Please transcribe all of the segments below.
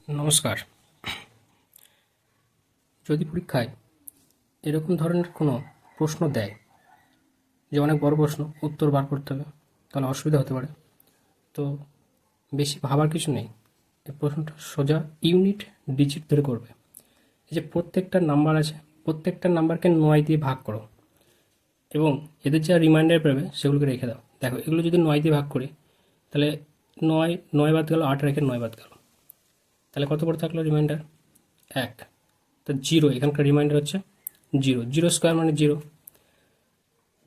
নমস্কার। যদি পরীক্ষায় এরকম ধরনের কোনো প্রশ্ন দেয় যে অনেক বড় প্রশ্ন, উত্তর বার করতে হবে, তাহলে অসুবিধা হতে পারে। তো বেশি ভাবার কিছু নেই, এই প্রশ্নটা সোজা ইউনিট ডিজিট ধরে করবে। এই যে প্রত্যেকটা নাম্বার আছে, প্রত্যেকটা নাম্বারকে 9 দিয়ে ভাগ করো এবং এদের যা রিমাইন্ডার পাবে সেগুলোকে রেখে দাও। দেখো, এগুলো যদি 9 দিয়ে ভাগ করি তাহলে 9 বাদ গেল, 8 রেখে 9 বাদ গেল, তাহলে কত করে থাকলো রিমাইন্ডার? 1। তো জিরো, এখানকার রিমাইন্ডার হচ্ছে জিরো। জিরো স্কোয়ার মানে জিরো।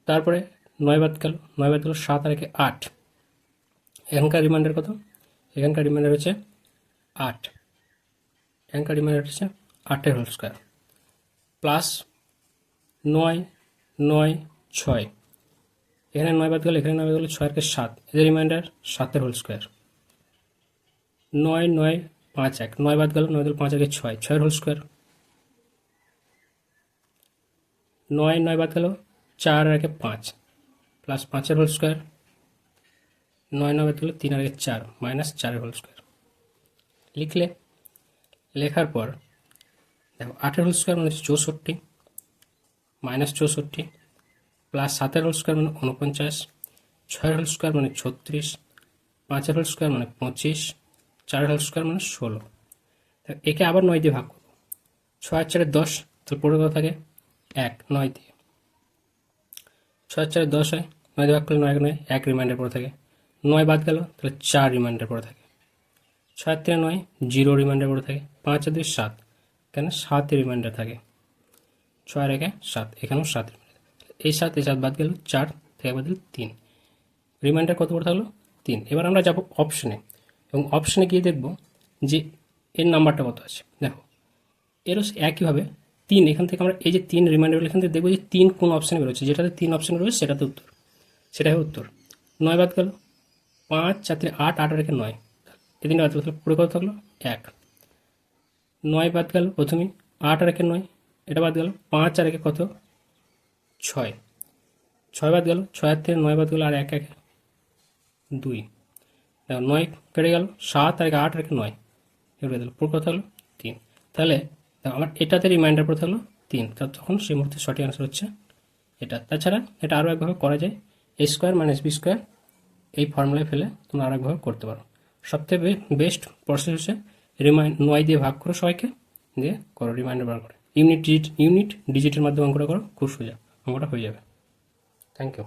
তারপরে 9 বাদ গেল, 9 বাদ গেল, 7 আর 8। এখানকার রিমাইন্ডার কত? এখানকার রিমাইন্ডার হচ্ছে 8। এখানকার রিমাইন্ডার হচ্ছে 8 হোল স্কোয়ার প্লাস 9, 9, 6। এখানে 9 বাদ গেল, এখানে 9 বাদ গেল, 6 আর 7, এদের রিমাইন্ডার 7 হোল স্কোয়ার। 9, 9, 5, 1, 9 বাদ গেল, 9 বাদ গেল, 5 আর 6, 6 হোল স্কোয়ার। 9, 9 বাদ গেল, 4 আর 5 প্লাস 5 হোল স্কোয়ার। 9, 9 বাদ গেল, 3 আর 4 মাইনাস 4 হোল স্কোয়ার। লিখলে, লেখার পর দেখো 8 হোল স্কোয়ার মানে 64 মাইনাস 64 প্লাস 7 হোল স্কোয়ার মানে 49, 6 হোল স্কোয়ার মানে 36, 5 হোল স্কোয়ার মানে 25, 4 হোল স্কোয়ার মানে 16। একে আবার 9 দিয়ে ভাগ করবো। 6 আর 4 10, তাহলে পড়ে কত থাকে? 1। 9 দিয়ে 6 আর 4 10 হয়, 9 দিয়ে ভাগ করলে 9 9, 1 রিমাইন্ডার পড়ে থাকে। 9 বাদ গেল, তাহলে 4 রিমাইন্ডার পড়ে থাকে। 6 আর 3 9, 0 রিমাইন্ডার পড়ে থাকে। 5 আর 2 7, কেন 7 রিমাইন্ডার থাকে। 6 আর 1 7, এখানেও 7 রিমাইন্ডার। এই 7 এই 7 বাদ গেল, 4 থেকে বাদ গেল 3, রিমাইন্ডার কত পড়ে থাকলো? 3। এবার আমরা যাব অপশনে এবং অপশনে গিয়ে দেখব যে এর নাম্বারটা কত আছে। দেখো, এরও একইভাবে 3, এখান থেকে আমরা এই যে 3 রিমাইন্ডার, এখান থেকে দেখবো যে 3 কোন অপশানে বেরোচ্ছে। যেটাতে 3 অপশানে বেরোচ্ছে সেটাতে উত্তর, সেটাই উত্তর। 9 বাদ গেল, 5, 4 থেকে 8, 8 আর 9, এদিন বাদ গেল, পুরো কত থাকলো? 1। 9 বাদ গেল প্রথমেই, 8 আর 9, এটা বাদ গেল, 5 আর 1 কত? 6। 6 বাদ গেল, 6 আর থেকে 9 বাদ গেল, আর 1 1 2। দেখো 9 কেটে গেল, 7 আর 8 আর 9, এগুলো দিল, পুরো কত হলো? 3। তাহলে দেখো আমার এটাতে রিমাইন্ডার পড়ে থাকলো 3, তখন সেই মুহূর্তে সঠিক আনসার হচ্ছে এটা। তাছাড়া এটা আরও একভাবে করা যায়, এ স্কোয়ার মাইনাস বি স্কোয়ার, এই ফর্মুলায় ফেলে তোমরা আর একভাবে করতে পারো। সবথেকে বেস্ট প্রসেস হচ্ছে 9 দিয়ে ভাগ করো সবাইকে, দিয়ে করো রিমাইন্ডার বার করে। ইউনিট ডিজিটের মাধ্যমে অঙ্কটা করো, খুব সোজা, অঙ্কটা হয়ে যাবে। Thank you.